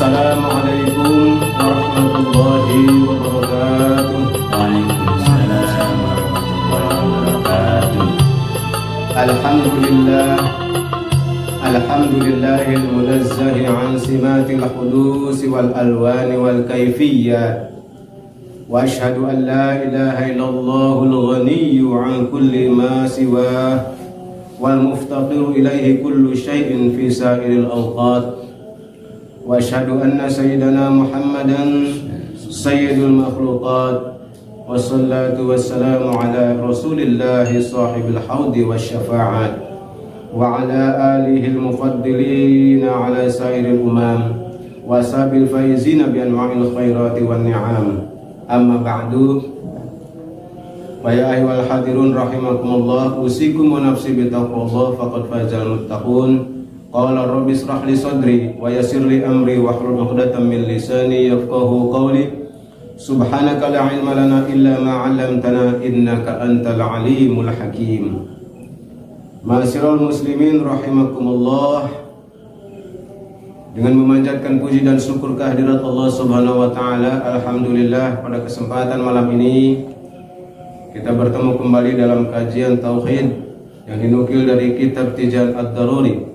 Assalamualaikum warahmatullahi wabarakatuh. Waalaikumsalam warahmatullahi wabarakatuh. Alhamdulillahil munazzahi an simatil hudusi wal alwani wal kayfiyat. Wa ashhadu an la ilaha illallahul ghaniyyu an kulli ma siwah wal muftaqiru ilaihi kullu syai'in fi sa'iril awqat. Wa asyhadu anna sayyidana Muhammadan sayyidul makhluqat. Wassalatu wassalamu ala rasulillahi sahibil haudi wasyafa'at wa ala alihi al-mufaddilina ala sairil umam wa sabil faizina bi anwa'il khairati wan ni'am. Amma ba'du. Wa ya ayyuhal hadirun rahimakumullah, usikum wa nafsi bi taqwallah faqad fazal muttaqun. Qala rabbi ishrah li sadri wa yassir li amri wahlul 'uqdatam min lisani yafqahu qawli. Subhanaka la ilma lana illa ma 'allamtana innaka antal alimul hakim. Ma'asyiral muslimin rahimakumullah, dengan memanjatkan puji dan syukur kehadirat Allah Subhanahu wa taala, alhamdulillah pada kesempatan malam ini kita bertemu kembali dalam kajian tauhid yang dinukil dari kitab Tijan Ad-Daruri.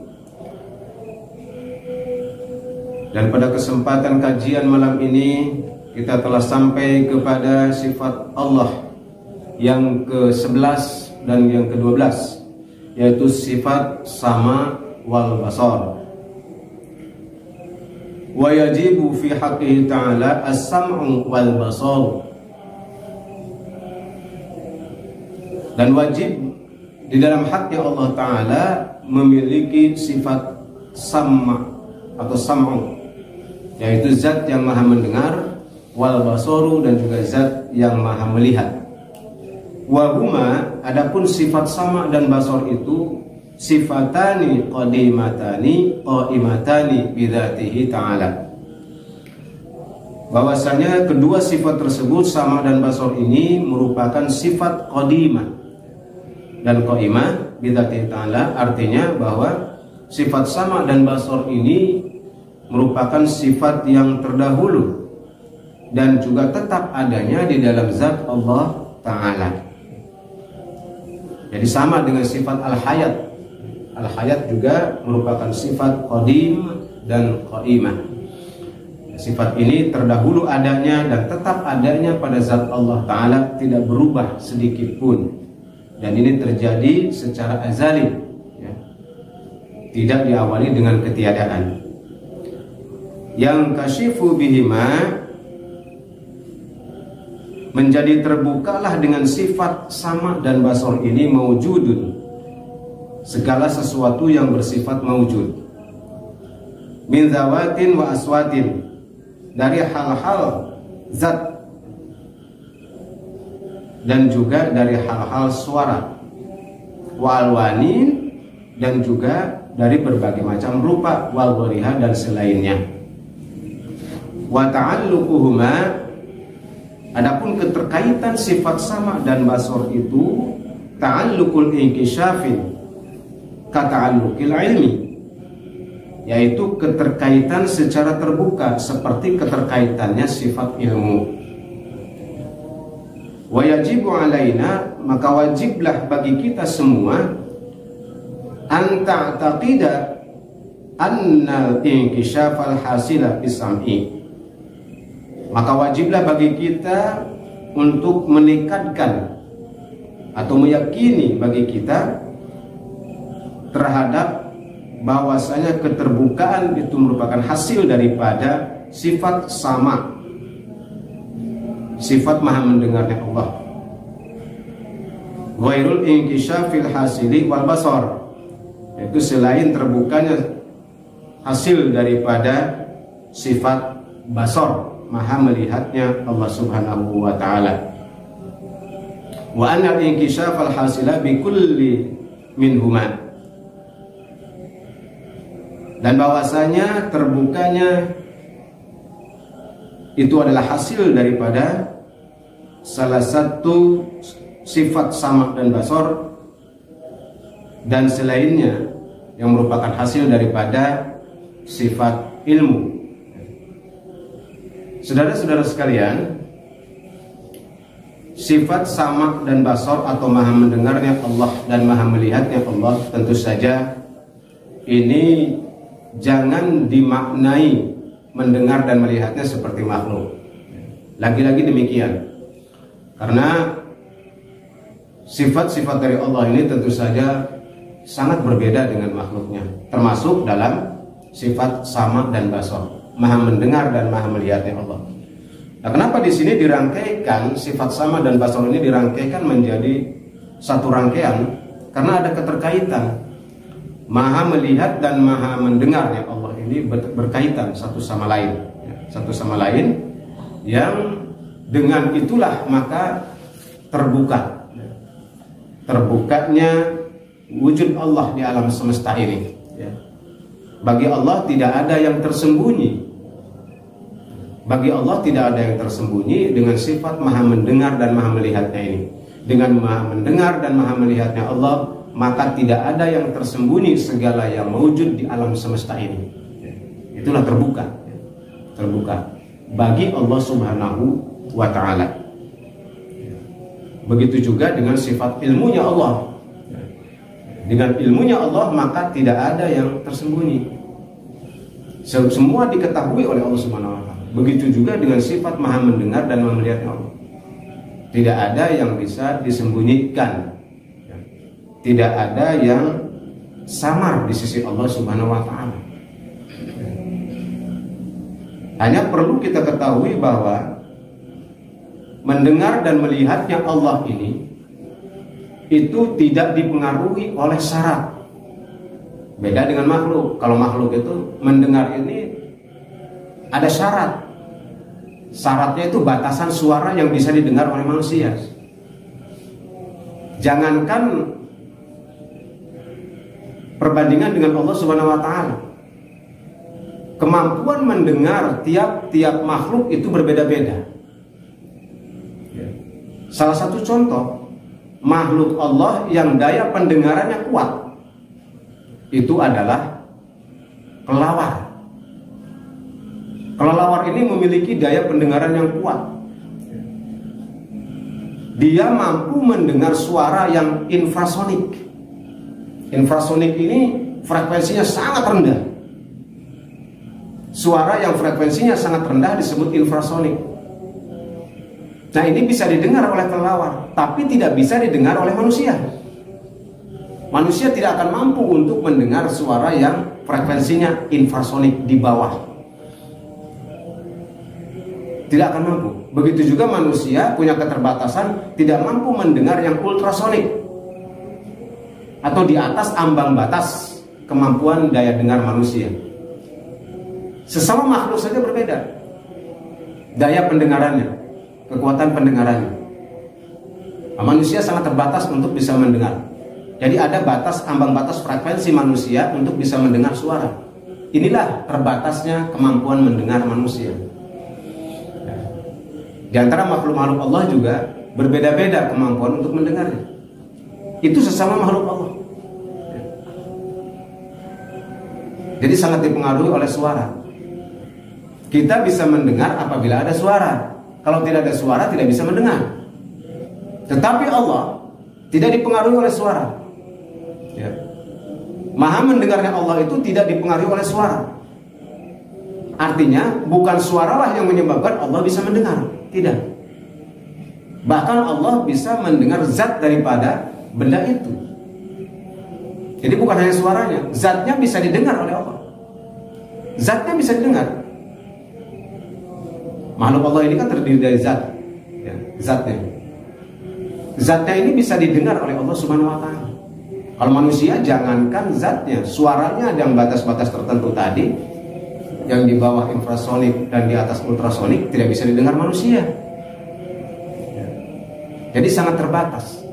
Dan pada kesempatan kajian malam ini kita telah sampai kepada sifat Allah yang ke-11 dan yang ke-12, yaitu sifat sama wal basar. Wa yajibu fi haqqihi ta'ala as-sam'u wal basar. Dan wajib di dalam haknya Allah Ta'ala memiliki sifat sama atau sam'u, yaitu zat yang maha mendengar, wal basaru, dan juga zat yang maha melihat. Wa huma, adapun sifat sama dan basar itu sifatani qadimatani qaimatani bidzatihi ta'ala. Bahwasanya kedua sifat tersebut, sama dan basar ini, merupakan sifat qadimah dan qaimah bidzatihi ta'ala. Artinya bahwa sifat sama dan basar ini merupakan sifat yang terdahulu dan juga tetap adanya di dalam zat Allah Ta'ala. Jadi sama dengan sifat al-hayat. Al-hayat juga merupakan sifat qadim dan qaimah. Sifat ini terdahulu adanya dan tetap adanya pada zat Allah Ta'ala, tidak berubah sedikit pun. Dan ini terjadi secara azali, ya. Tidak diawali dengan ketiadaan. Yang kasyifu bihima, menjadi terbukalah dengan sifat sama dan basar ini, maujudun, segala sesuatu yang bersifat maujud, min zawatin wa aswatin, dari hal-hal zat dan juga dari hal-hal suara, wa alwanin, dan juga dari berbagai macam rupa, wal ghariha, dan selainnya. Wa ta'alluquhuma, adapun keterkaitan sifat sama dan basar itu, ta'alluqul inkishafin ka ta'alluqil ilmi, yaitu keterkaitan secara terbuka seperti keterkaitannya sifat ilmu. Wa yajibu alaina, maka wajiblah bagi kita semua, an ta'taqida annal inkishafal hasila bisam'i, maka wajiblah bagi kita untuk menekadkan atau meyakini bagi kita terhadap bahwasanya keterbukaan itu merupakan hasil daripada sifat sama, sifat maha mendengarnya Allah. Ghairul inkishafil hasili wal basar, itu selain terbukanya hasil daripada sifat basar, maha melihatnya Allah Subhanahu wa ta'ala. Wa anna al-inkishaf al-hasila bi kulli minhuma, dan bahwasanya terbukanya itu adalah hasil daripada salah satu sifat sama dan basar dan selainnya yang merupakan hasil daripada sifat ilmu. Saudara-saudara sekalian, sifat sama dan basar atau maha mendengarnya Allah dan maha melihatnya Allah tentu saja ini jangan dimaknai mendengar dan melihatnya seperti makhluk. Lagi-lagi demikian, karena sifat-sifat dari Allah ini tentu saja sangat berbeda dengan makhluknya, termasuk dalam sifat sama dan basar, maha mendengar dan maha melihatnya Allah. Nah, kenapa di sini dirangkaikan sifat sama dan basar ini dirangkaikan menjadi satu rangkaian? Karena ada keterkaitan. Maha melihat dan maha mendengarnya Allah ini berkaitan satu sama lain, satu sama lain, yang dengan itulah maka terbukanya wujud Allah di alam semesta ini. Bagi Allah tidak ada yang tersembunyi. Bagi Allah tidak ada yang tersembunyi dengan sifat maha mendengar dan maha melihatnya ini. Dengan maha mendengar dan maha melihatnya Allah, maka tidak ada yang tersembunyi segala yang mewujud di alam semesta ini. Itulah terbuka bagi Allah Subhanahu wa ta'ala. Begitu juga dengan sifat ilmunya Allah. Dengan ilmunya Allah maka tidak ada yang tersembunyi. Semua diketahui oleh Allah Subhanahu wa ta'ala. Begitu juga dengan sifat maha mendengar dan maha melihatnya Allah. Tidak ada yang bisa disembunyikan. Tidak ada yang samar di sisi Allah Subhanahu wa ta'ala. Hanya perlu kita ketahui bahwa mendengar dan melihatnya Allah ini itu tidak dipengaruhi oleh syarat. Beda dengan makhluk. Kalau makhluk itu mendengar ini ada syarat. Syaratnya itu batasan suara yang bisa didengar oleh manusia. Jangankan perbandingan dengan Allah Subhanahu wa ta'ala, kemampuan mendengar tiap-tiap makhluk itu berbeda-beda. Salah satu contoh, makhluk Allah yang daya pendengarannya kuat itu adalah kelelawar. Kelelawar ini memiliki daya pendengaran yang kuat. Dia mampu mendengar suara yang infrasonik. Infrasonik ini frekuensinya sangat rendah. Suara yang frekuensinya sangat rendah disebut infrasonik. Nah, ini bisa didengar oleh kelelawar, tapi tidak bisa didengar oleh manusia. Manusia tidak akan mampu untuk mendengar suara yang frekuensinya infrasonik di bawah. Tidak akan mampu. Begitu juga manusia punya keterbatasan, tidak mampu mendengar yang ultrasonik atau di atas ambang batas kemampuan daya dengar manusia. Sesama makhluk saja berbeda daya pendengarannya, kekuatan pendengarannya. Manusia sangat terbatas untuk bisa mendengar. Jadi ada batas, ambang batas frekuensi manusia untuk bisa mendengar suara. Inilah terbatasnya kemampuan mendengar manusia. Di antara makhluk-makhluk Allah juga berbeda-beda kemampuan untuk mendengarnya. Itu sesama makhluk Allah. Jadi sangat dipengaruhi oleh suara. Kita bisa mendengar apabila ada suara. Kalau tidak ada suara, tidak bisa mendengar. Tetapi Allah tidak dipengaruhi oleh suara. Ya. Maha mendengarnya Allah itu tidak dipengaruhi oleh suara. Artinya bukan suaralah yang menyebabkan Allah bisa mendengar. Tidak. Bahkan Allah bisa mendengar zat daripada benda itu. Jadi bukan hanya suaranya, zatnya bisa didengar oleh Allah. Zatnya bisa didengar. Makhluk Allah ini kan terdiri dari zat, ya, zatnya. Zatnya ini bisa didengar oleh Allah Subhanahu wa ta'ala. Kalau manusia jangankan zatnya, suaranya ada yang batas-batas tertentu tadi, yang di bawah infrasonik dan di atas ultrasonik tidak bisa didengar manusia. Jadi sangat terbatas.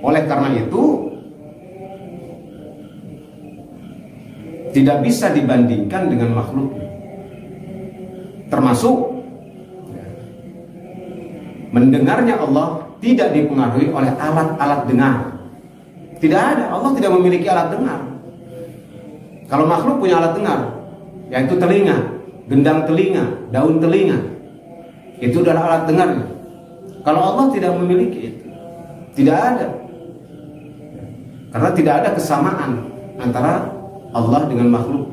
Oleh karena itu tidak bisa dibandingkan dengan makhluk. Termasuk mendengarnya Allah tidak dipengaruhi oleh alat-alat dengar. Tidak ada, Allah tidak memiliki alat dengar. Kalau makhluk punya alat dengar, yaitu telinga, gendang telinga, daun telinga, itu adalah alat dengarnya. Kalau Allah tidak memiliki itu, tidak ada. Karena tidak ada kesamaan antara Allah dengan makhluk.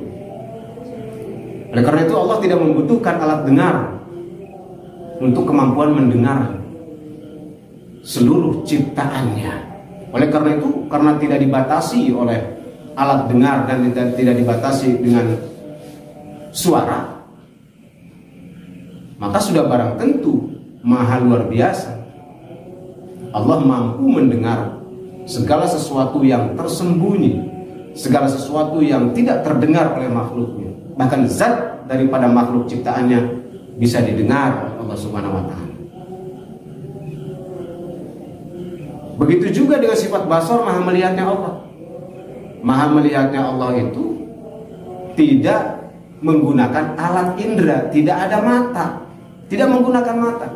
Oleh karena itu Allah tidak membutuhkan alat dengar untuk kemampuan mendengar seluruh ciptaannya. Oleh karena itu, karena tidak dibatasi oleh alat dengar dan tidak dibatasi dengan suara, maka sudah barang tentu maha luar biasa. Allah mampu mendengar segala sesuatu yang tersembunyi, segala sesuatu yang tidak terdengar oleh makhluknya. Bahkan zat daripada makhluk ciptaannya bisa didengar oleh Allah Subhanahu wa Ta'ala. Begitu juga dengan sifat basar, maha melihatnya Allah. Maha melihatnya Allah itu tidak menggunakan alat indera, tidak ada mata, tidak menggunakan mata.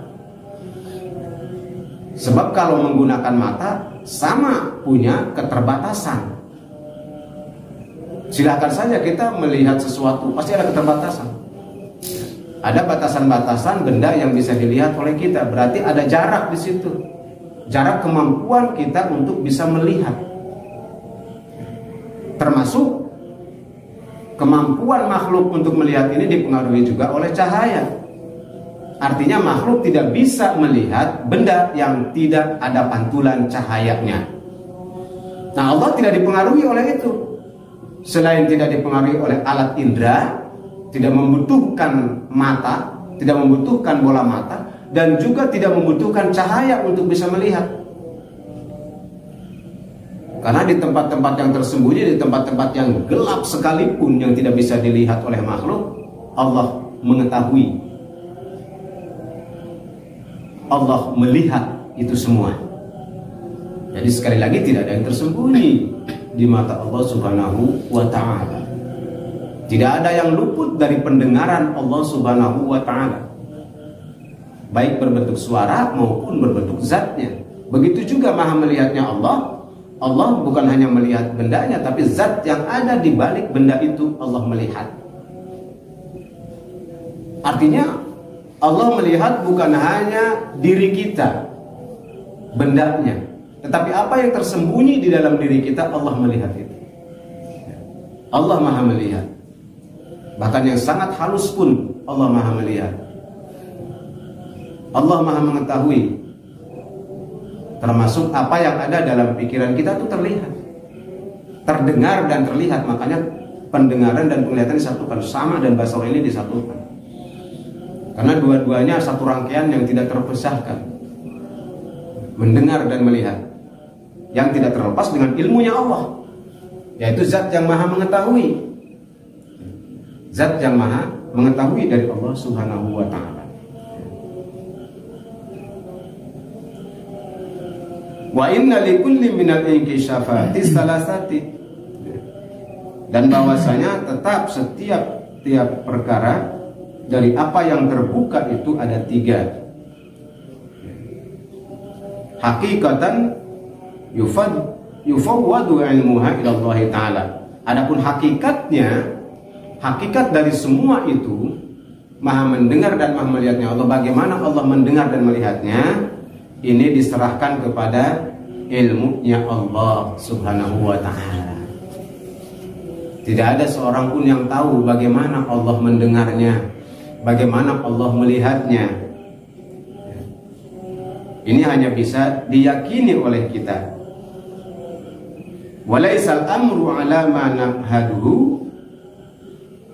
Sebab kalau menggunakan mata sama punya keterbatasan. Silahkan saja kita melihat sesuatu, pasti ada keterbatasan. Ada batasan-batasan benda yang bisa dilihat oleh kita, berarti ada jarak di situ. Jarak kemampuan kita untuk bisa melihat. Termasuk kemampuan makhluk untuk melihat ini dipengaruhi juga oleh cahaya. Artinya makhluk tidak bisa melihat benda yang tidak ada pantulan cahayanya. Nah, Allah tidak dipengaruhi oleh itu. Selain tidak dipengaruhi oleh alat indera, tidak membutuhkan mata, tidak membutuhkan bola mata, dan juga tidak membutuhkan cahaya untuk bisa melihat. Karena di tempat-tempat yang tersembunyi, di tempat-tempat yang gelap sekalipun yang tidak bisa dilihat oleh makhluk, Allah mengetahui. Allah melihat itu semua. Jadi sekali lagi tidak ada yang tersembunyi di mata Allah Subhanahu wa Ta'ala. Tidak ada yang luput dari pendengaran Allah Subhanahu wa Ta'ala, baik berbentuk suara maupun berbentuk zatnya. Begitu juga maha melihatnya Allah. Allah bukan hanya melihat bendanya, tapi zat yang ada di balik benda itu Allah melihat. Artinya Allah melihat bukan hanya diri kita, bendanya, tetapi apa yang tersembunyi di dalam diri kita, Allah melihat itu. Allah maha melihat. Bahkan yang sangat halus pun Allah maha melihat. Allah maha mengetahui. Termasuk apa yang ada dalam pikiran kita itu terlihat, terdengar dan terlihat. Makanya pendengaran dan penglihatan disatukan, sama dan basar ini disatukan. Karena dua-duanya satu rangkaian yang tidak terpisahkan. Mendengar dan melihat, yang tidak terlepas dengan ilmunya Allah, yaitu zat yang maha mengetahui. Zat yang maha mengetahui dari Allah Subhanahu wa Ta'ala. Wa inna likulli minal inkishafati salasati. Dan bahwasanya tetap setiap perkara dari apa yang terbuka itu ada 3. Hakikatan yufawwadu ilmuha ila Allah Ta'ala. Adapun hakikatnya, hakikat dari semua itu, maha mendengar dan maha melihatnya Allah. Bagaimana Allah mendengar dan melihatnya? Ini diserahkan kepada ilmunya Allah Subhanahu wa Ta'ala. Tidak ada seorang pun yang tahu bagaimana Allah mendengarnya, bagaimana Allah melihatnya. Ini hanya bisa diyakini oleh kita. Walaisal amru ala ma nahduhu.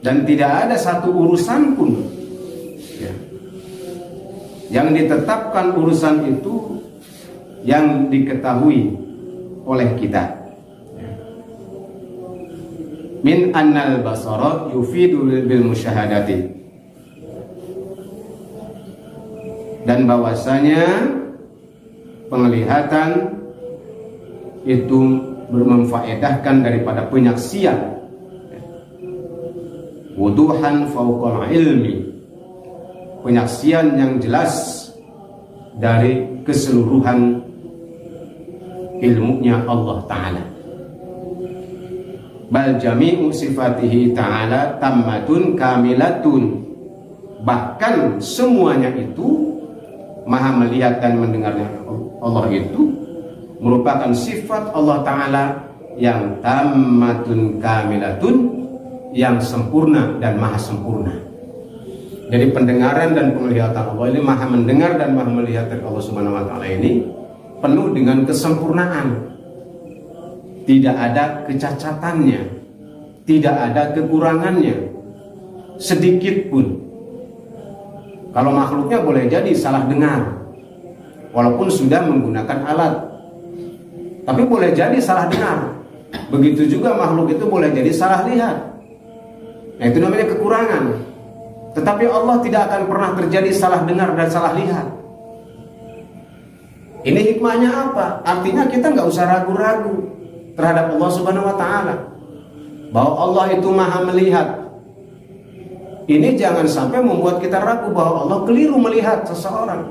Dan tidak ada satu urusan pun yang ditetapkan urusan itu yang diketahui oleh kita. Min annal basara yufidu bil musyahadati. Dan bahwasanya penglihatan itu bermanfaatkan daripada penyaksian. Wuduhan fauqal ilmi. Penyaksian yang jelas dari keseluruhan ilmunya Allah Ta'ala. Bal jami'u sifatihi ta'ala tammatun kamilatun Bahkan semuanya itu, maha melihat dan mendengarnya Allah itu merupakan sifat Allah Ta'ala yang tammatun kamilatun, yang sempurna dan maha sempurna. Jadi pendengaran dan penglihatan Allah ini, maha mendengar dan maha melihat dari Allah Subhanahu wa Ta'ala ini penuh dengan kesempurnaan. Tidak ada kecacatannya, tidak ada kekurangannya sedikit pun. Kalau makhluknya boleh jadi salah dengar walaupun sudah menggunakan alat, tapi boleh jadi salah dengar. Begitu juga makhluk itu boleh jadi salah lihat. Nah, itu namanya kekurangan. Tetapi Allah tidak akan pernah terjadi salah dengar dan salah lihat. Ini hikmahnya apa? Artinya kita nggak usah ragu-ragu terhadap Allah Subhanahu wa Ta'ala, bahwa Allah itu maha melihat. Ini jangan sampai membuat kita ragu bahwa Allah keliru melihat seseorang.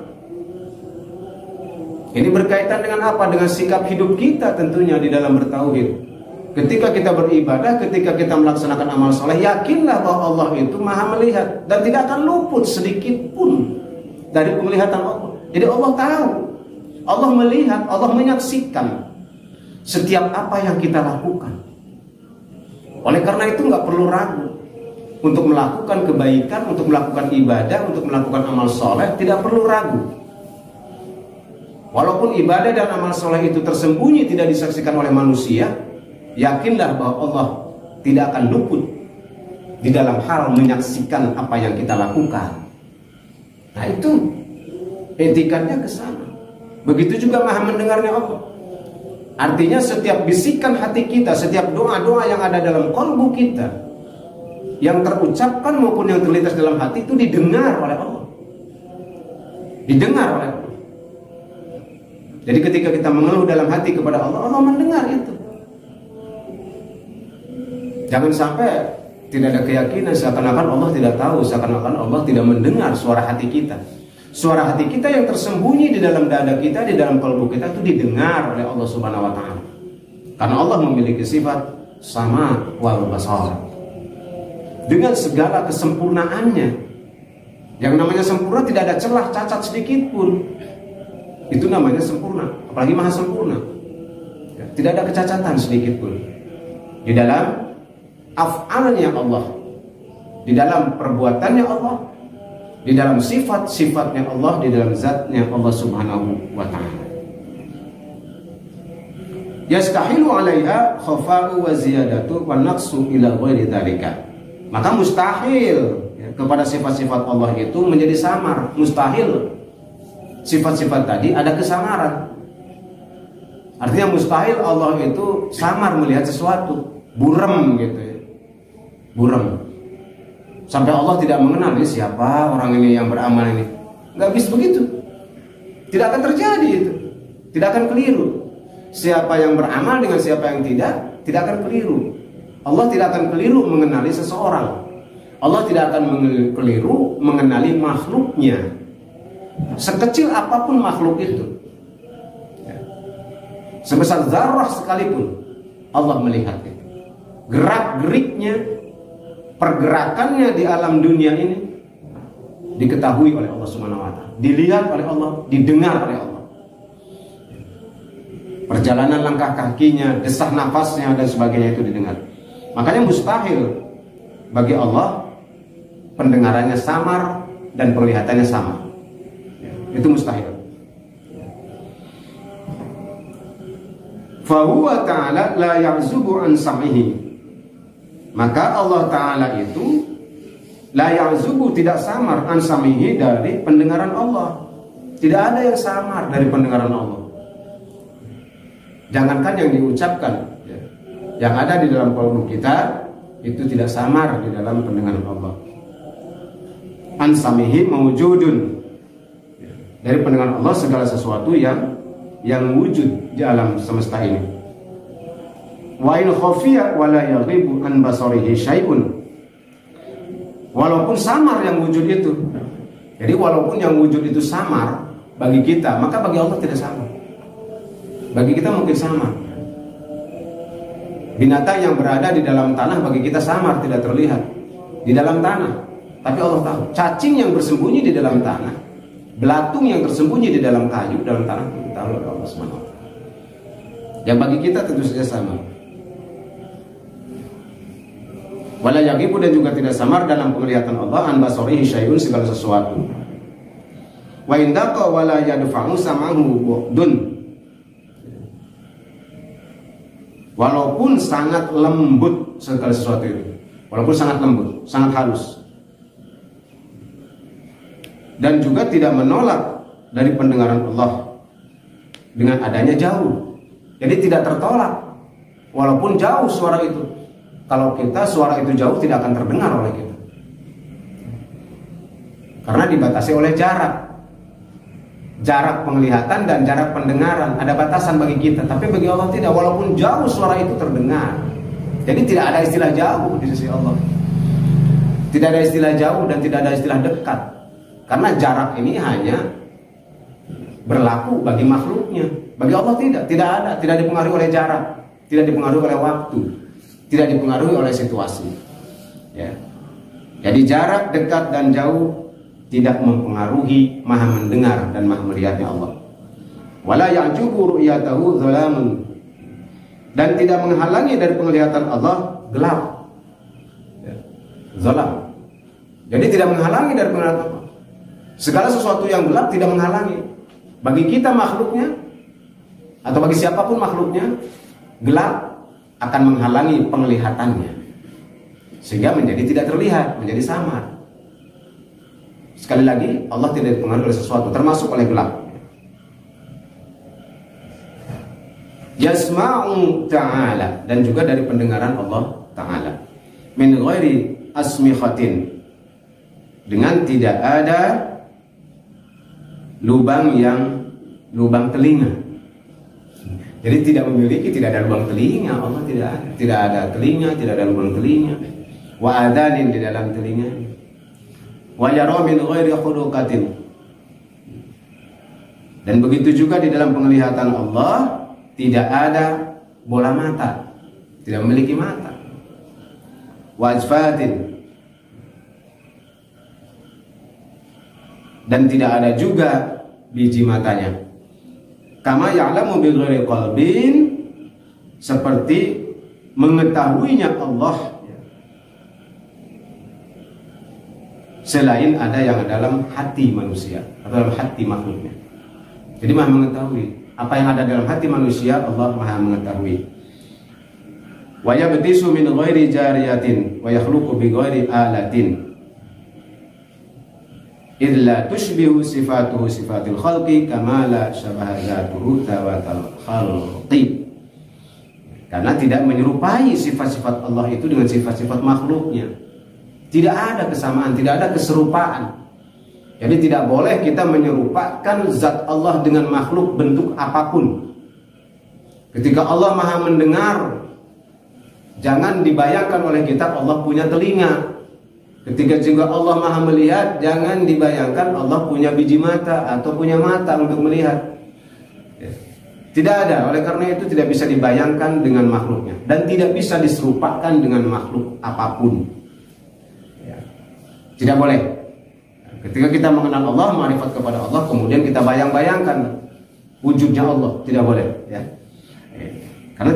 Ini berkaitan dengan apa? Dengan sikap hidup kita tentunya di dalam bertauhid. Ketika kita beribadah, ketika kita melaksanakan amal soleh, yakinlah bahwa Allah itu maha melihat dan tidak akan luput sedikit pun dari penglihatan Allah. Jadi Allah tahu, Allah melihat, Allah menyaksikan setiap apa yang kita lakukan. Oleh karena itu nggak perlu ragu untuk melakukan kebaikan, untuk melakukan ibadah, untuk melakukan amal soleh, tidak perlu ragu. Walaupun ibadah dan amal soleh itu tersembunyi, tidak disaksikan oleh manusia, yakinlah bahwa Allah tidak akan luput di dalam hal menyaksikan apa yang kita lakukan. Nah, itu etikanya ke sana. Begitu juga maha mendengarnya Allah. Artinya setiap bisikan hati kita, setiap doa-doa yang ada dalam kalbu kita, yang terucapkan maupun yang terlintas dalam hati, itu didengar oleh Allah. Didengar oleh Allah. Jadi ketika kita mengeluh dalam hati kepada Allah, Allah mendengar itu. Jangan sampai tidak ada keyakinan seakan-akan Allah tidak tahu, seakan-akan Allah tidak mendengar suara hati kita. Suara hati kita yang tersembunyi di dalam dada kita, di dalam kalbu kita, itu didengar oleh Allah Subhanahu wa Ta'ala. Karena Allah memiliki sifat sama wal basar, dengan segala kesempurnaannya. Yang namanya sempurna tidak ada celah cacat sedikit pun. Itu namanya sempurna, apalagi maha sempurna. Tidak ada kecacatan sedikit pun di dalam af'alnya Allah, di dalam perbuatannya Allah, di dalam sifat-sifatnya Allah, di dalam zatnya Allah Subhanahu wa Ta'ala. Yastahilu 'alaiha khafa'u wa ziyadatu wa naqsu ila ghairi dzalika. Maka mustahil kepada sifat-sifat Allah itu menjadi samar, mustahil. Sifat-sifat tadi ada kesamaran. Artinya mustahil Allah itu samar melihat sesuatu, buram gitu ya. Buram. Sampai Allah tidak mengenal ini siapa orang ini yang beramal ini. Nggak bisa begitu. Tidak akan terjadi itu. Tidak akan keliru. Siapa yang beramal dengan siapa yang tidak akan keliru. Allah tidak akan keliru mengenali seseorang. Allah tidak akan keliru mengenali makhluknya. Sekecil apapun makhluk itu, sebesar zarrah sekalipun, Allah melihat itu. Gerak-geriknya, pergerakannya di alam dunia ini diketahui oleh Allah Subhanahu wa Ta'ala, dilihat oleh Allah, didengar oleh Allah. Perjalanan langkah kakinya, desah nafasnya dan sebagainya itu didengar. Makanya mustahil bagi Allah pendengarannya samar dan penglihatannya sama. Itu mustahil. Fahuwa ta'ala la ya'zubu an sam'ihi. Maka Allah Ta'ala itu la ya'zubu, tidak samar, an sam'ihi, dari pendengaran Allah. Tidak ada yang samar dari pendengaran Allah. Jangankan yang diucapkan, yang ada di dalam kalbu kita itu tidak samar di dalam pendengaran Allah. An sam'ihi mawjudun, dari pendengaran Allah segala sesuatu yang wujud di alam semesta ini. Wa in khafiya wa la yaghibu an basarihi syai'un. Walaupun samar yang wujud itu. Jadi walaupun yang wujud itu samar bagi kita, maka bagi Allah tidak samar. Bagi kita mungkin samar. Binatang yang berada di dalam tanah bagi kita samar, tidak terlihat di dalam tanah. Tapi Allah tahu. Cacing yang bersembunyi di dalam tanah, belatung yang tersembunyi di dalam kayu, dalam tanah, tahu oleh Allah Subhanahu wa taala. Yang bagi kita tentu saja sama. Wala yaqibu, dan juga tidak samar dalam penglihatan Allah an basarihi syai'un, segala sesuatu. Wa indaqa wala yadfa'u samahu bu'dun. Walaupun sangat lembut segala sesuatu itu, walaupun sangat lembut, sangat halus, dan juga tidak menolak dari pendengaran Allah dengan adanya jauh. Jadi tidak tertolak walaupun jauh suara itu. Kalau kita suara itu jauh tidak akan terdengar oleh kita, karena dibatasi oleh jarak penglihatan dan jarak pendengaran. Ada batasan bagi kita, tapi bagi Allah tidak. Walaupun jauh suara itu terdengar. Jadi tidak ada istilah jauh di sisi Allah. Tidak ada istilah jauh dan tidak ada istilah dekat, karena jarak ini hanya berlaku bagi makhluknya. Bagi Allah tidak dipengaruhi oleh jarak, tidak dipengaruhi oleh waktu, tidak dipengaruhi oleh situasi. Ya. Jadi jarak, dekat dan jauh tidak mempengaruhi Maha mendengar dan Maha melihatnya Allah. Wala ya'jubu ru'yatahu dhalamun, dan tidak menghalangi dari penglihatan Allah gelap. Ya. Zalam. Jadi tidak menghalangi dari penglihatan Allah. Segala sesuatu yang gelap tidak menghalangi. Bagi kita makhluknya, atau bagi siapapun makhluknya, gelap akan menghalangi penglihatannya, sehingga menjadi tidak terlihat, menjadi samar. Sekali lagi, Allah tidak dipengaruhi oleh sesuatu, termasuk oleh gelap. Yasma'u ta'ala, dan juga dari pendengaran Allah ta'ala, min ghairi asmikhatin, dengan tidak ada lubang telinga. Jadi tidak memiliki, tidak ada lubang telinga. Allah tidak ada telinga, tidak ada lubang telinga. Wa adanin, di dalam telinga. Wa yara min ghairi khuduqatin, dan begitu juga di dalam penglihatan Allah tidak ada bola mata, tidak memiliki mata. Wa ajfatin, dan tidak ada juga biji matanya. Kama ya'lamu bi ghairi qalbin, seperti mengetahuinya Allah selain ada yang dalam hati manusia atau dalam hati makhluknya. Jadi Maha mengetahui apa yang ada dalam hati manusia, Allah Maha mengetahui. Wa yabtisu min ghairi jariyatin wa yakhluqu bi ghairi alatin, illa tushbihu sifatuhu sifatil khalqi kama la syabaha zatuhu tawatal khalqi. Karena tidak menyerupai sifat-sifat Allah itu dengan sifat-sifat makhluknya. Tidak ada kesamaan, tidak ada keserupaan. Jadi tidak boleh kita menyerupakan zat Allah dengan makhluk bentuk apapun. Ketika Allah Maha mendengar, jangan dibayangkan oleh kita Allah punya telinga. Ketika juga Allah Maha melihat, jangan dibayangkan Allah punya biji mata atau punya mata untuk melihat. Tidak ada. Oleh karena itu tidak bisa dibayangkan dengan makhluknya, dan tidak bisa diserupakan dengan makhluk apapun. Tidak boleh. Ketika kita mengenal Allah, ma'rifat kepada Allah, kemudian kita bayang-bayangkan wujudnya Allah, tidak boleh. Ya. Karena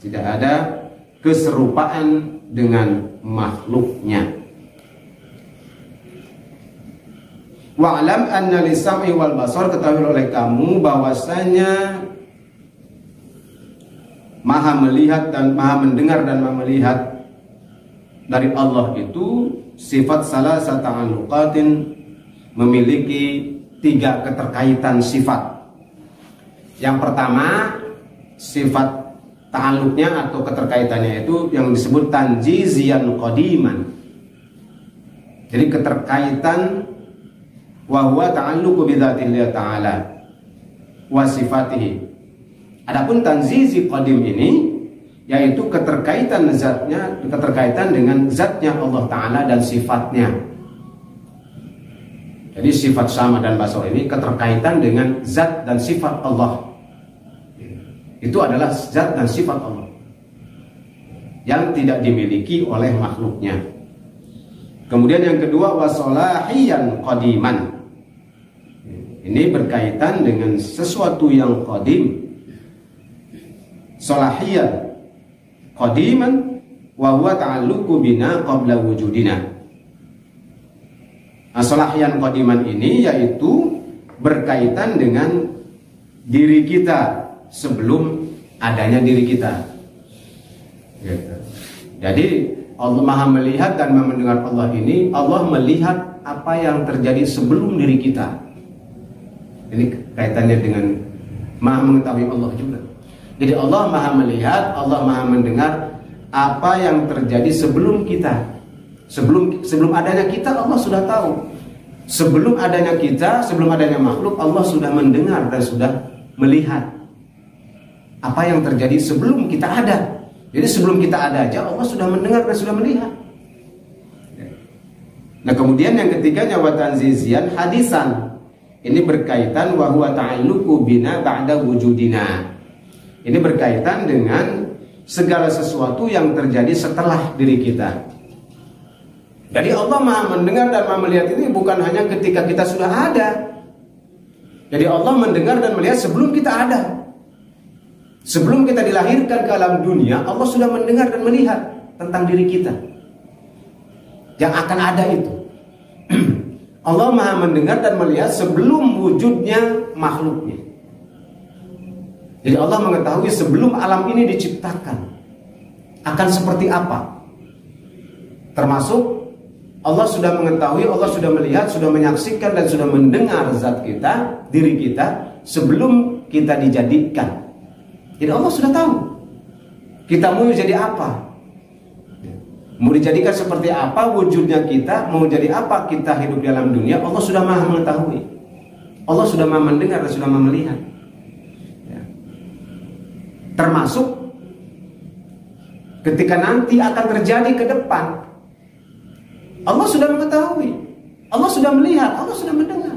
tidak ada keserupaan dengan makhluknya. Wa'lam anna lisam'i wal basar, ketahui oleh kamu bahwasanya Maha melihat dan Maha mendengar dan Maha melihat dari Allah itu sifat salah satu ta'alluqatin, memiliki 3 keterkaitan sifat. Yang pertama, sifat ta'alluqnya atau keterkaitannya itu yang disebut tanjizian qadiman. Jadi keterkaitan wa huwa ta'alluqu bi dzatillah ta'ala wa sifatihi. Adapun tanzizi qadim ini yaitu keterkaitan zatnya, keterkaitan dengan zatnya Allah Ta'ala dan sifatnya. Jadi sifat sama dan basar ini keterkaitan dengan zat dan sifat Allah. Itu adalah zat dan sifat Allah yang tidak dimiliki oleh makhluknya. Kemudian yang kedua wasolahiyan qadiman. Ini berkaitan dengan sesuatu yang qadim. Solahiyan qadiman wa huwa ta'alluqu bina qabla wujudina. Solahiyan qadiman ini yaitu berkaitan dengan diri kita sebelum adanya diri kita. Gitu. Jadi Allah Maha melihat dan Maha mendengar Allah ini, Allah melihat apa yang terjadi sebelum diri kita. Ini kaitannya dengan Maha mengetahui Allah juga. Jadi Allah Maha melihat, Allah Maha mendengar apa yang terjadi sebelum kita. Sebelum adanya kita, Allah sudah tahu. Sebelum adanya kita, sebelum adanya makhluk, Allah sudah mendengar dan sudah melihat apa yang terjadi sebelum kita ada. Jadi sebelum kita ada aja Allah sudah mendengar dan sudah melihat. Nah kemudian yang ketiganya wa tanzizian hadisan. Ini berkaitan wa huwa ta'alluqu bina ba'da wujudina. Ini berkaitan dengan segala sesuatu yang terjadi setelah diri kita. Jadi Allah Maha mendengar dan Maha melihat ini bukan hanya ketika kita sudah ada. Jadi Allah mendengar dan melihat sebelum kita ada. Sebelum kita dilahirkan ke alam dunia, Allah sudah mendengar dan melihat tentang diri kita yang akan ada itu. Allah Maha mendengar dan melihat sebelum wujudnya makhluknya. Jadi Allah mengetahui sebelum alam ini diciptakan akan seperti apa. Termasuk Allah sudah mengetahui, Allah sudah melihat, sudah menyaksikan dan sudah mendengar zat kita, diri kita sebelum kita dijadikan. Jadi Allah sudah tahu kita mau jadi apa, mau dijadikan seperti apa wujudnya kita, mau jadi apa kita hidup di alam dunia. Allah sudah Maha mengetahui, Allah sudah Maha mendengar dan sudah Maha melihat ya. Termasuk ketika nanti akan terjadi ke depan, Allah sudah mengetahui, Allah sudah melihat, Allah sudah mendengar.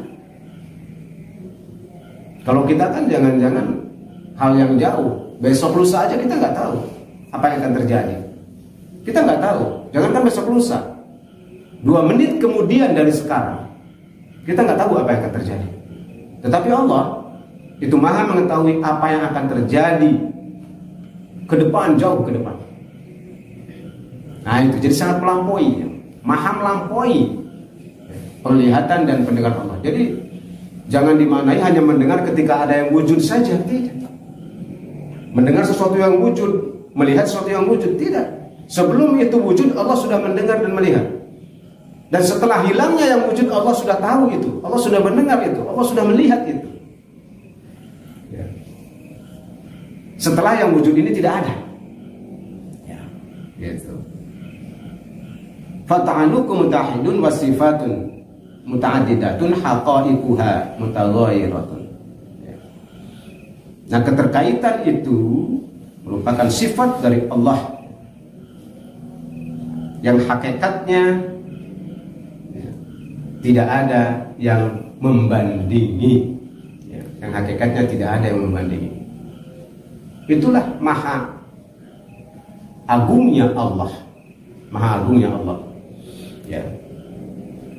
Kalau kita kan jangan-jangan hal yang jauh, besok lusa aja kita nggak tahu apa yang akan terjadi. Kita nggak tahu, jangankan besok lusa, 2 menit kemudian dari sekarang kita nggak tahu apa yang akan terjadi. Tetapi Allah itu Maha mengetahui apa yang akan terjadi ke depan, jauh ke depan. Nah itu jadi sangat melampaui, Maha melampaui penglihatan dan pendengaran Allah. Jadi jangan dimaknai hanya mendengar ketika ada yang wujud saja, tidak. Mendengar sesuatu yang wujud, melihat sesuatu yang wujud, tidak. Sebelum itu wujud, Allah sudah mendengar dan melihat. Dan setelah hilangnya yang wujud, Allah sudah tahu itu, Allah sudah mendengar itu, Allah sudah melihat itu ya. Setelah yang wujud ini tidak ada ya, gitu. Fata'aluku mutahidun wasifatun muta'adidatun haqa'iquha mutaghayyiratun. Nah keterkaitan itu merupakan sifat dari Allah yang hakikatnya ya, tidak ada yang membandingi ya, yang hakikatnya tidak ada yang membandingi. Itulah maha agungnya Allah, maha agungnya Allah ya.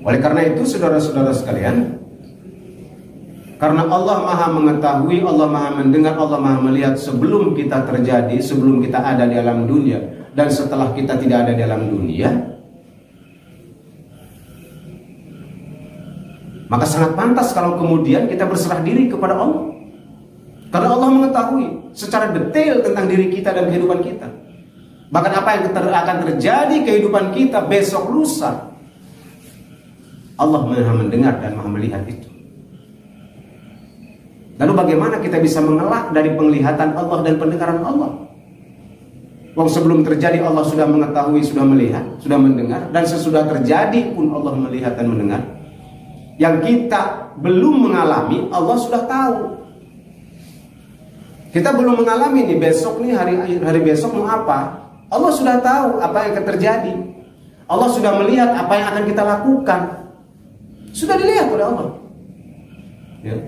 Oleh karena itu saudara-saudara sekalian, karena Allah Maha mengetahui, Allah Maha mendengar, Allah Maha melihat sebelum kita terjadi, sebelum kita ada di alam dunia, dan setelah kita tidak ada di alam dunia, maka sangat pantas kalau kemudian kita berserah diri kepada Allah. Karena Allah mengetahui secara detail tentang diri kita dan kehidupan kita. Bahkan apa yang akan terjadi kehidupan kita besok lusa, Allah Maha mendengar dan Maha melihat itu. Lalu bagaimana kita bisa mengelak dari penglihatan Allah dan pendengaran Allah? Wong sebelum terjadi Allah sudah mengetahui, sudah melihat, sudah mendengar, dan sesudah terjadi pun Allah melihat dan mendengar. Yang kita belum mengalami, Allah sudah tahu. Kita belum mengalami nih, besok nih hari besok mau apa? Allah sudah tahu apa yang akan terjadi. Allah sudah melihat apa yang akan kita lakukan. Sudah dilihat oleh Allah. Ya.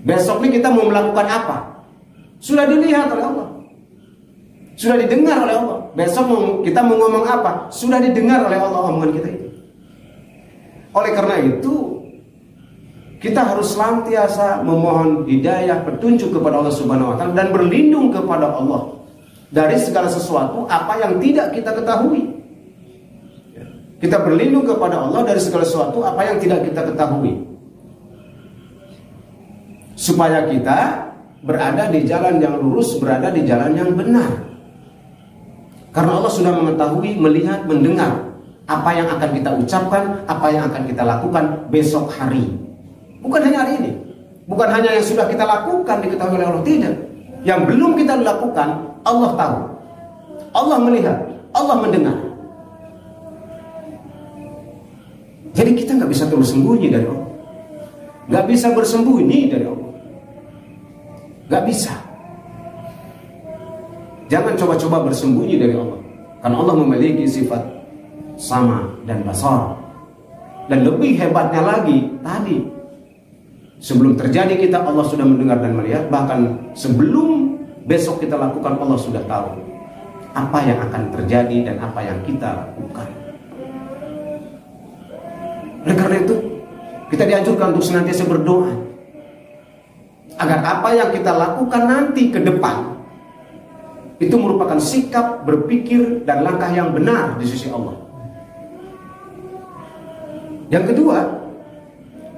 Besok ini kita mau melakukan apa? Sudah dilihat oleh Allah. Sudah didengar oleh Allah. Besok kita mau ngomong apa? Sudah didengar oleh Allah omongan kita itu. Oleh karena itu, kita harus senantiasa memohon hidayah, petunjuk kepada Allah Subhanahu wa taala dan berlindung kepada Allah dari segala sesuatu apa yang tidak kita ketahui. Kita berlindung kepada Allah dari segala sesuatu apa yang tidak kita ketahui, supaya kita berada di jalan yang lurus, berada di jalan yang benar. Karena Allah sudah mengetahui, melihat, mendengar apa yang akan kita ucapkan, apa yang akan kita lakukan besok hari. Bukan hanya hari ini, bukan hanya yang sudah kita lakukan diketahui oleh Allah, tidak. Yang belum kita lakukan, Allah tahu, Allah melihat, Allah mendengar. Jadi kita nggak bisa bersembunyi dari Allah, nggak bisa bersembunyi dari Allah, nggak bisa. Jangan coba-coba bersembunyi dari Allah, karena Allah memiliki sifat sama dan basar. Dan lebih hebatnya lagi, tadi sebelum terjadi kita, Allah sudah mendengar dan melihat. Bahkan sebelum besok kita lakukan, Allah sudah tahu apa yang akan terjadi dan apa yang kita lakukan. Oleh karena itu, kita dianjurkan untuk senantiasa berdoa agar apa yang kita lakukan nanti ke depan itu merupakan sikap, berpikir, dan langkah yang benar di sisi Allah. Yang kedua,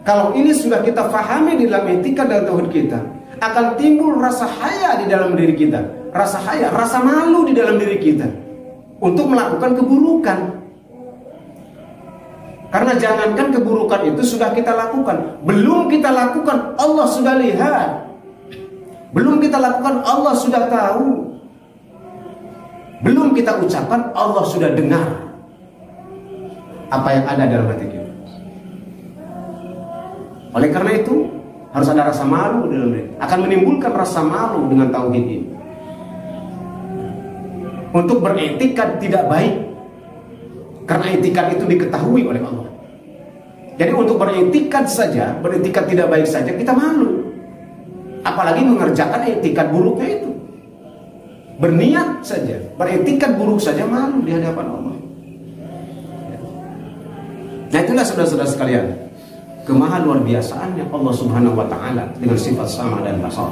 kalau ini sudah kita fahami di dalam etika dan tauhid kita, akan timbul rasa haya di dalam diri kita, rasa haya, rasa malu di dalam diri kita untuk melakukan keburukan. Karena jangankan keburukan itu sudah kita lakukan, belum kita lakukan Allah sudah lihat, belum kita lakukan Allah sudah tahu, belum kita ucapkan Allah sudah dengar apa yang ada dalam hati kita. Oleh karena itu harus ada rasa malu dalam diri. Akan menimbulkan rasa malu dengan tauhid ini. Untuk beretikad tidak baik, karena etikad itu diketahui oleh Allah. Jadi untuk beretikad saja, beretikad tidak baik saja kita malu, apalagi mengerjakan etikad buruknya itu. Berniat saja, beretikad buruk saja malu di hadapan Allah. Nah itulah saudara-saudara sekalian, kemaha luar biasaannya Allah Subhanahu wa taala dengan sifat sama dan basar.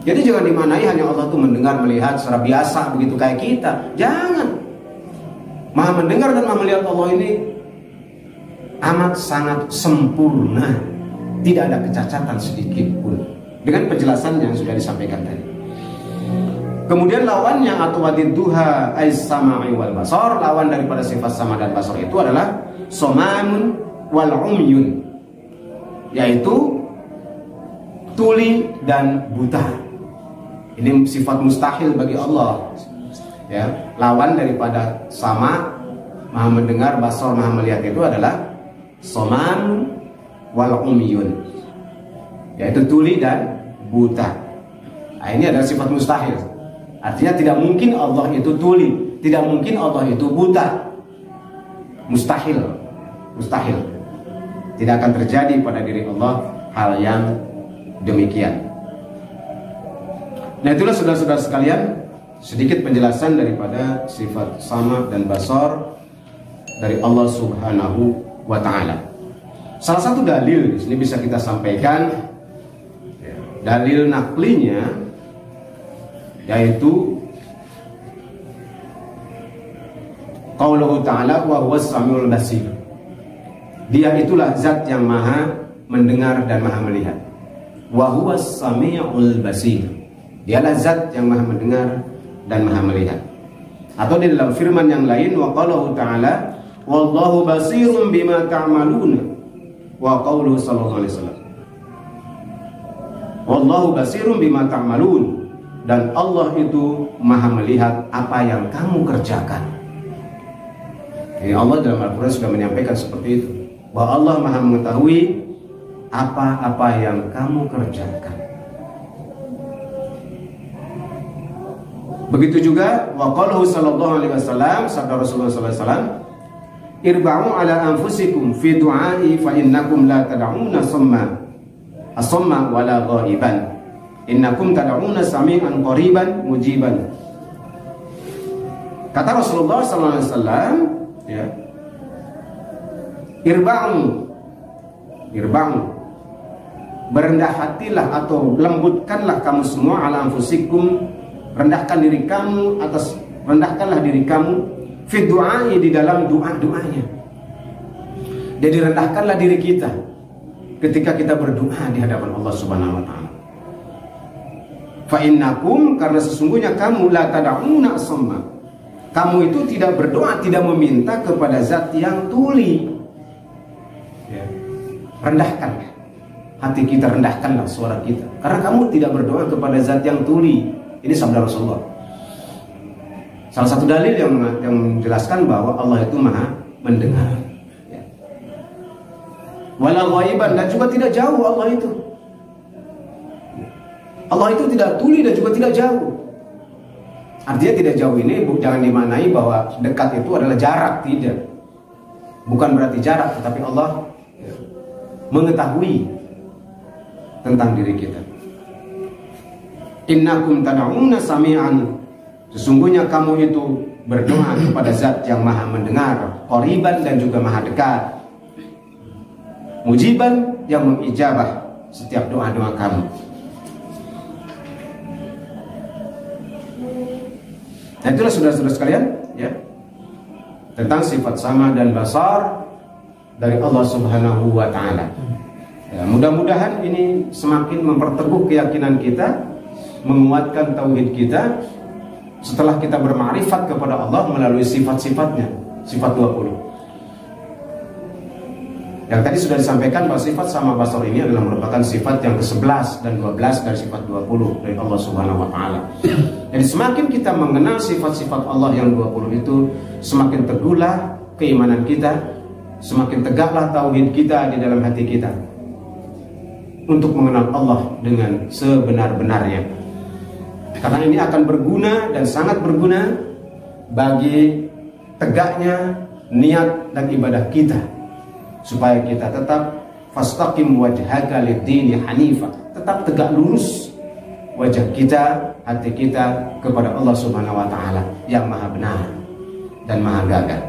Jadi jangan dimanai hanya Allah itu mendengar, melihat secara biasa begitu kayak kita. Jangan. Maha mendengar dan maha melihat Allah ini amat sangat sempurna, tidak ada kecacatan sedikit pun, dengan penjelasan yang sudah disampaikan tadi. Kemudian lawannya atau wadidduha as-sama'i wal basar, lawan daripada sifat sama dan basar itu adalah somamun wal umyun, yaitu tuli dan buta. Ini sifat mustahil bagi Allah. Ya, lawan daripada sama, maha mendengar, basar, maha melihat itu adalah somam wal umyun, yaitu tuli dan buta. Nah, ini adalah sifat mustahil. Artinya tidak mungkin Allah itu tuli, tidak mungkin Allah itu buta. Mustahil, mustahil. Tidak akan terjadi pada diri Allah hal yang demikian. Nah itulah saudara-saudara sekalian, sedikit penjelasan daripada sifat sama dan basar dari Allah Subhanahu wa ta'ala. Salah satu dalil di sini bisa kita sampaikan, dalil naklinya, yaitu qauluhu ta'ala wa huwas samiul basir. Dia itulah zat yang maha mendengar dan maha melihat. Wa huwas samiul basir. Dialah zat yang maha mendengar dan maha melihat. Atau di dalam firman yang lain, wa qauluhu ta'ala wallahu basirun bima ta'maluna, wa qauluhu sallallahu alaihi wasallam wallahu basirun bima ta'malun, dan Allah itu maha melihat apa yang kamu kerjakan. Jadi Allah dalam Al-Quran sudah menyampaikan seperti itu, bahwa Allah maha mengetahui apa-apa yang kamu kerjakan. Begitu juga wa qauluhu sallallahu alaihi wasallam, sabda Rasulullah sallallahu alaihi wasallam, irba'u ala anfusikum fi du'ai fa innakum la tad'una as-samma wa la ghaiban, innakum tad'una sami'an qariban mujiban. Kata Rasulullah sallallahu alaihi wasallam, ya, Irba'u, berendah hatilah atau lembutkanlah kamu semua ala anfusikum, rendahkanlah diri kamu fi du'ai, di dalam doanya. Jadi rendahkanlah diri kita ketika kita berdoa di hadapan Allah Subhanahu wa taala. Fa innakum, karena sesungguhnya kamu la tad'una asamma, kamu itu tidak berdoa, tidak meminta kepada zat yang tuli. Ya. Rendahkanlah hati kita, rendahkanlah suara kita, karena kamu tidak berdoa kepada zat yang tuli. Ini sabda Rasulullah. Salah satu dalil yang menjelaskan bahwa Allah itu maha mendengar. Ya. Wala ghaiban, dan juga tidak jauh Allah itu. Allah itu tidak tuli dan juga tidak jauh. Artinya tidak jauh ini jangan dimaknai bahwa dekat itu adalah jarak, tidak. Bukan berarti jarak, tetapi Allah mengetahui tentang diri kita. Innakum tad'una sami'an, sesungguhnya kamu itu berdoa kepada zat yang maha mendengar, qariban, dan juga maha dekat, mujiban, yang mengijabah setiap doa-doa kamu. Nah, itulah saudara-saudara sekalian, ya, tentang sifat sama dan basar dari Allah Subhanahu wa taala. Ya, mudah-mudahan ini semakin memperteguh keyakinan kita, menguatkan tauhid kita setelah kita bermakrifat kepada Allah melalui sifat-sifatnya, sifat 20. Yang tadi sudah disampaikan bahwa sifat sama basar ini adalah merupakan sifat yang ke-11 dan 12 dari sifat 20 dari Allah Subhanahu wa taala. Jadi semakin kita mengenal sifat-sifat Allah yang 20 itu, semakin teguhlah keimanan kita, semakin tegaklah tauhid kita di dalam hati kita untuk mengenal Allah dengan sebenar-benarnya. Karena ini akan berguna dan sangat berguna bagi tegaknya niat dan ibadah kita, supaya kita tetap fastaqim wajhaka lid-dini hanifa, tetap tegak lurus wajah kita, hati kita kepada Allah Subhanahu wa taala yang maha benar dan maha gagah.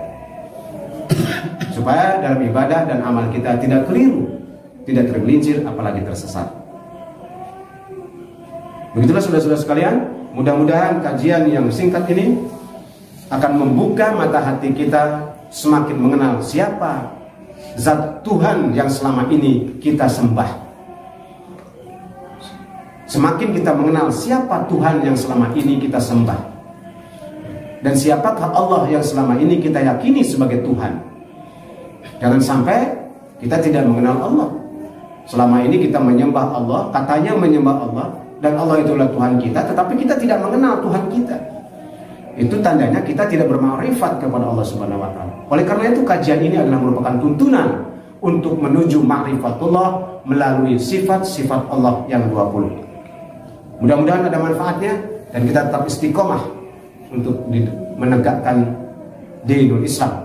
Supaya dalam ibadah dan amal kita tidak keliru, tidak tergelincir, apalagi tersesat. Begitulah saudara-saudara sekalian, mudah-mudahan kajian yang singkat ini akan membuka mata hati kita semakin mengenal siapa zat Tuhan yang selama ini kita sembah. Semakin kita mengenal siapa Tuhan yang selama ini kita sembah, dan siapakah Allah yang selama ini kita yakini sebagai Tuhan. Jangan sampai kita tidak mengenal Allah. Selama ini kita menyembah Allah, katanya menyembah Allah, dan Allah itulah Tuhan kita, tetapi kita tidak mengenal Tuhan kita. Itu tandanya kita tidak bermakrifat kepada Allah Subhanahu wa taala. Oleh karena itu kajian ini adalah merupakan tuntunan untuk menuju ma'rifatullah melalui sifat-sifat Allah yang 20. Mudah-mudahan ada manfaatnya dan kita tetap istiqomah untuk menegakkan dinul Islam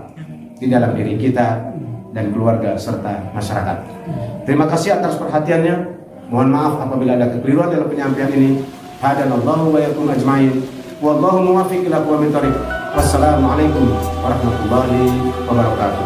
di dalam diri kita dan keluarga serta masyarakat. Terima kasih atas perhatiannya. Mohon maaf apabila ada kekeliruan dalam penyampaian ini. Hadanallahu wa yakum ajmain. Wallahu muwaffiq ila aqwamit thoriq. Wassalamualaikum warahmatullahi wabarakatuh.